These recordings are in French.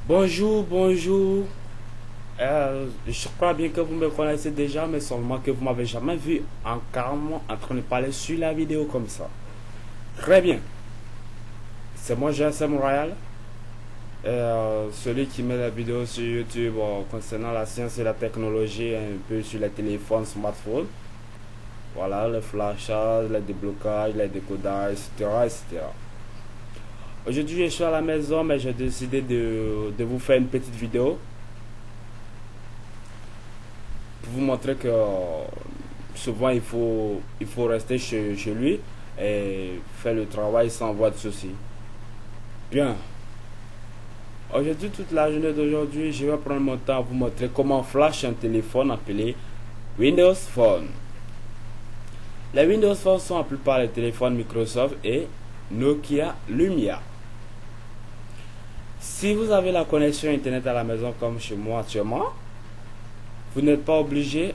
Bonjour, bonjour. Je crois bien que vous me connaissez déjà, mais seulement que vous m'avez jamais vu en carrément en train de parler sur la vidéo comme ça. Très bien. C'est moi, GSM Royal, celui qui met la vidéo sur YouTube concernant la science et la technologie, un peu sur les téléphones, smartphones. Voilà, le flashage, le déblocage, les décodages, etc., etc. Aujourd'hui, je suis à la maison, mais j'ai décidé de vous faire une petite vidéo pour vous montrer que souvent il faut rester chez lui et faire le travail sans avoir de soucis. Bien. Aujourd'hui, toute la journée d'aujourd'hui, je vais prendre mon temps à vous montrer comment flash un téléphone appelé Windows Phone. Les Windows Phone sont la plupart les téléphones Microsoft et Nokia Lumia. Si vous avez la connexion internet à la maison comme chez moi actuellement, vous n'êtes pas obligé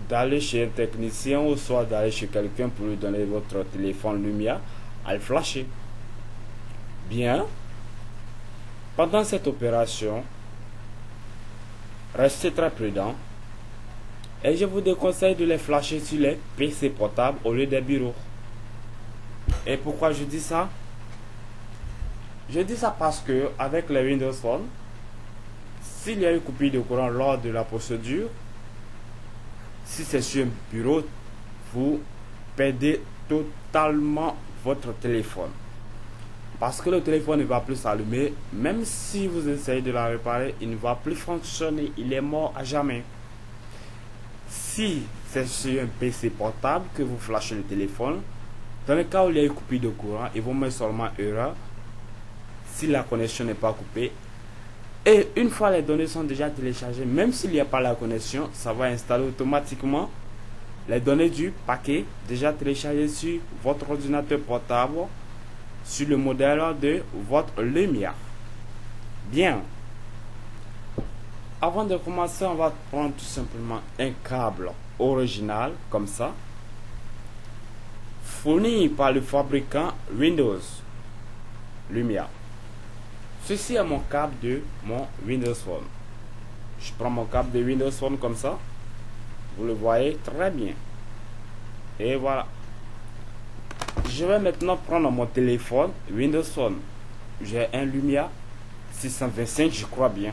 d'aller chez un technicien ou soit d'aller chez quelqu'un pour lui donner votre téléphone Lumia à le flasher. Bien, pendant cette opération, restez très prudent et je vous déconseille de les flasher sur les PC portables au lieu des bureaux. Et pourquoi je dis ça? Je dis ça parce que avec le Windows Phone, s'il y a une coupure de courant lors de la procédure, si c'est sur un bureau, vous perdez totalement votre téléphone. Parce que le téléphone ne va plus s'allumer, même si vous essayez de la réparer, il ne va plus fonctionner, il est mort à jamais. Si c'est sur un PC portable que vous flashez le téléphone, dans le cas où il y a une coupure de courant, il vous met seulement erreur si la connexion n'est pas coupée. Et une fois les données sont déjà téléchargées, même s'il n'y a pas la connexion, ça va installer automatiquement les données du paquet déjà téléchargé sur votre ordinateur portable, sur le modèle de votre Lumia. Bien. Avant de commencer, on va prendre tout simplement un câble original, comme ça, fourni par le fabricant Windows Lumia. Ceci est mon câble de mon Windows Phone. Je prends mon câble de Windows Phone comme ça. Vous le voyez très bien. Et voilà. Je vais maintenant prendre mon téléphone Windows Phone. J'ai un Lumia 625, je crois bien.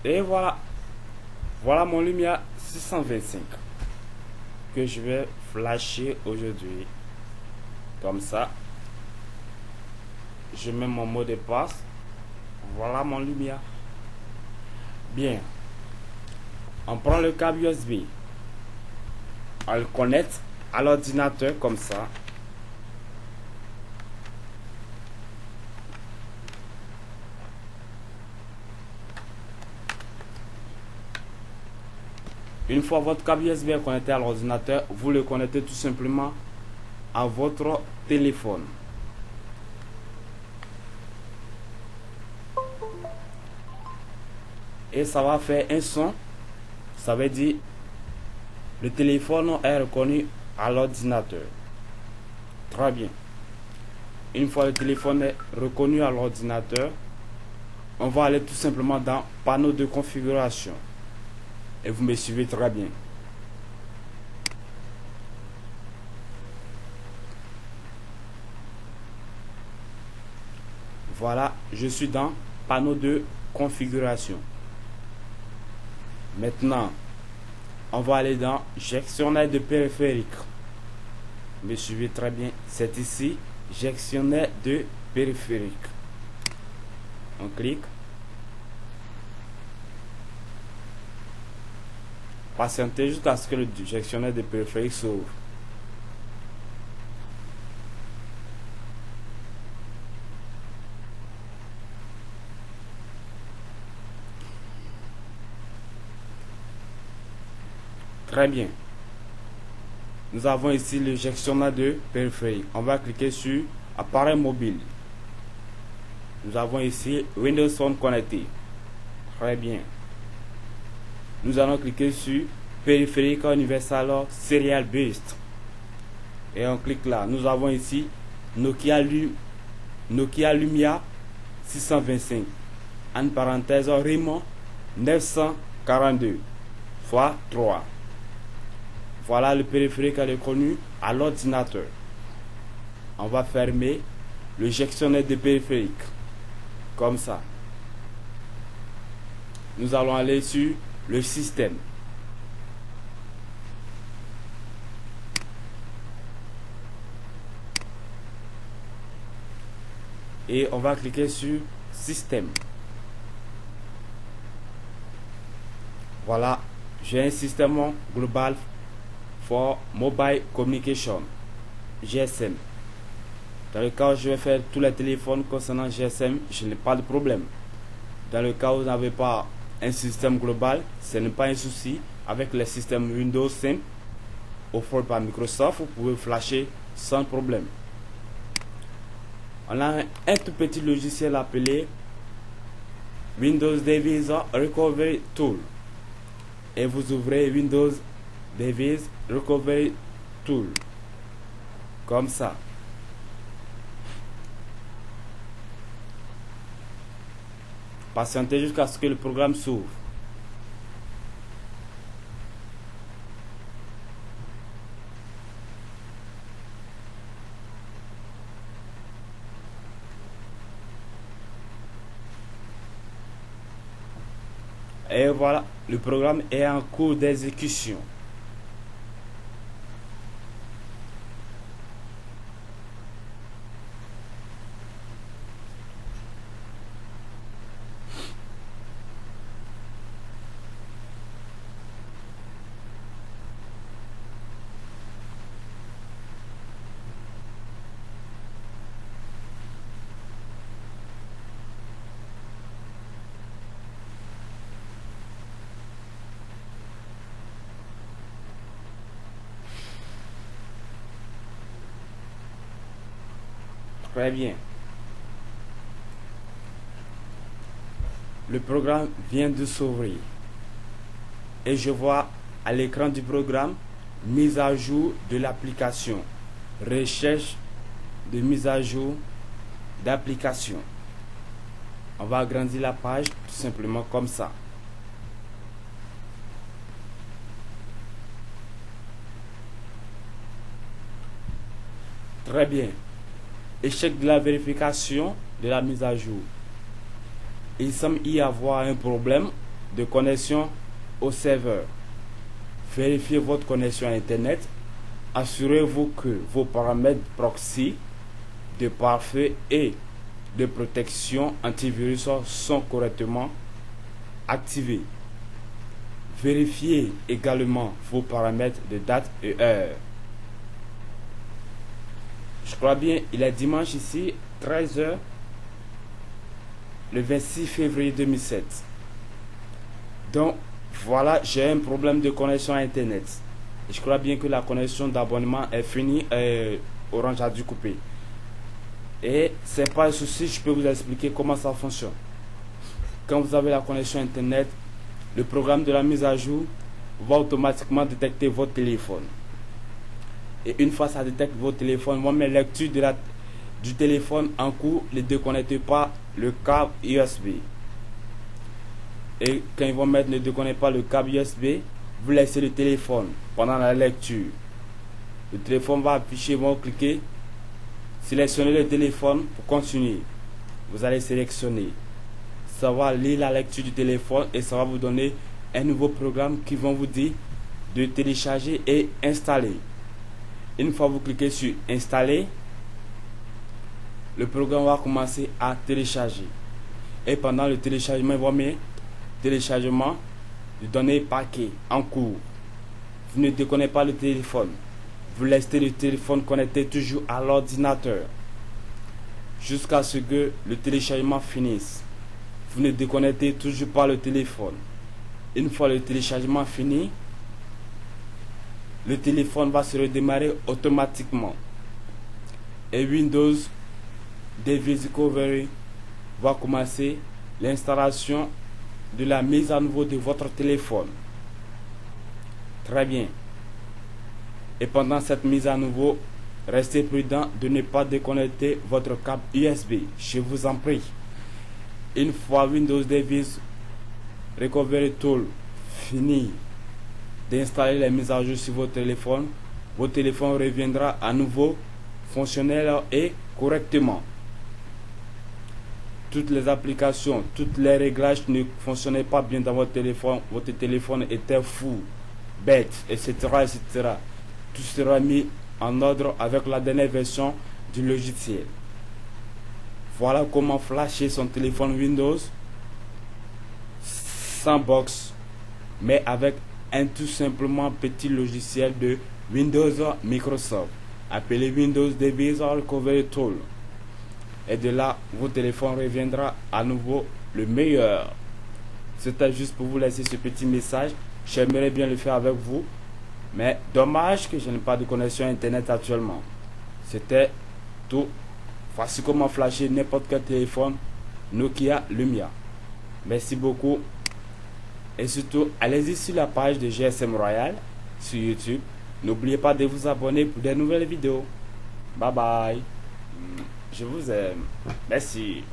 Et voilà. Voilà mon Lumia 625 que je vais flasher aujourd'hui. Comme ça. Je mets mon mot de passe. Voilà mon Lumia. Bien. On prend le câble USB. On le connecte à l'ordinateur comme ça. Une fois votre câble USB est connecté à l'ordinateur, vous le connectez tout simplement à votre téléphone. Et ça va faire un son. Ça veut dire le téléphone est reconnu à l'ordinateur. Très bien. Une fois le téléphone est reconnu à l'ordinateur, on va aller tout simplement dans panneau de configuration. Et vous me suivez très bien. Voilà, je suis dans panneau de configuration. Maintenant, on va aller dans gestionnaire de périphérique. Vous me suivez très bien. C'est ici, gestionnaire de périphérique. On clique. Patientez jusqu'à ce que le gestionnaire de périphérique s'ouvre. Très bien. Nous avons ici le gestionnaire de périphérique. On va cliquer sur appareil mobile. Nous avons ici Windows Phone connecté. Très bien. Nous allons cliquer sur périphérique universal serial based. Et on clique là. Nous avons ici Nokia Lumia 625. En parenthèse, Raymond 942 x 3. Voilà le périphérique reconnu à l'ordinateur. On va fermer le gestionnaire de périphérique. Comme ça. Nous allons aller sur le système. Et on va cliquer sur système. Voilà, j'ai un système global for mobile communication, GSM. Dans le cas où je vais faire tous les téléphones concernant GSM, je n'ai pas de problème. Dans le cas où vous n'avez pas un système global, ce n'est pas un souci. Avec les systèmes Windows simple offert par Microsoft, vous pouvez flasher sans problème. On a un tout petit logiciel appelé Windows Device Recovery Tool. Et vous ouvrez Windows Device Recovery Tool. Comme ça. Patientez jusqu'à ce que le programme s'ouvre. Et voilà, le programme est en cours d'exécution. Très bien. Le programme vient de s'ouvrir. Et je vois à l'écran du programme mise à jour de l'application. Recherche de mise à jour d'application. On va agrandir la page tout simplement comme ça. Très bien. Échec de la vérification de la mise à jour. Il semble y avoir un problème de connexion au serveur. Vérifiez votre connexion Internet. Assurez-vous que vos paramètres proxy de pare-feu et de protection antivirus sont correctement activés. Vérifiez également vos paramètres de date et heure. Je crois bien, il est dimanche ici, 13h, le 26 février 2007. Donc, voilà, j'ai un problème de connexion à Internet. Je crois bien que la connexion d'abonnement est finie et Orange a dû couper. Et c'est pas un souci, je peux vous expliquer comment ça fonctionne. Quand vous avez la connexion Internet, le programme de la mise à jour va automatiquement détecter votre téléphone. Et une fois ça détecte votre téléphone, va mettre lecture du téléphone en cours, ne déconnectez pas le câble USB. Et quand ils vont mettre ne déconnectez pas le câble USB, vous laissez le téléphone pendant la lecture. Le téléphone va afficher, vous cliquez, sélectionnez le téléphone pour continuer. Vous allez sélectionner. Ça va lire la lecture du téléphone et ça va vous donner un nouveau programme qui va vous dire de télécharger et installer. Une fois vous cliquez sur installer, le programme va commencer à télécharger. Et pendant le téléchargement, il va mettre téléchargement de données paquet en cours. Vous ne déconnectez pas le téléphone. Vous laissez le téléphone connecté toujours à l'ordinateur jusqu'à ce que le téléchargement finisse. Vous ne déconnectez toujours pas le téléphone. Une fois le téléchargement fini, le téléphone va se redémarrer automatiquement. Et Windows Device Recovery va commencer l'installation de la mise à niveau de votre téléphone. Très bien. Et pendant cette mise à nouveau, restez prudent de ne pas déconnecter votre câble USB. Je vous en prie. Une fois Windows Device Recovery Tool fini d'installer les mises à jour sur votre téléphone reviendra à nouveau fonctionnel et correctement. Toutes les applications, tous les réglages ne fonctionnaient pas bien dans votre téléphone était fou, bête, etc., etc. Tout sera mis en ordre avec la dernière version du logiciel. Voilà comment flasher son téléphone Windows sans box, mais avec un tout simplement petit logiciel de Windows Microsoft appelé Windows Device Recovery Tool. Et de là, votre téléphone reviendra à nouveau le meilleur. C'était juste pour vous laisser ce petit message. J'aimerais bien le faire avec vous, mais dommage que je n'ai pas de connexion internet actuellement. C'était tout. Voici comment flasher n'importe quel téléphone Nokia Lumia. Merci beaucoup. Et surtout, allez-y sur la page de GSM Royal sur YouTube. N'oubliez pas de vous abonner pour de nouvelles vidéos. Bye bye. Je vous aime. Merci.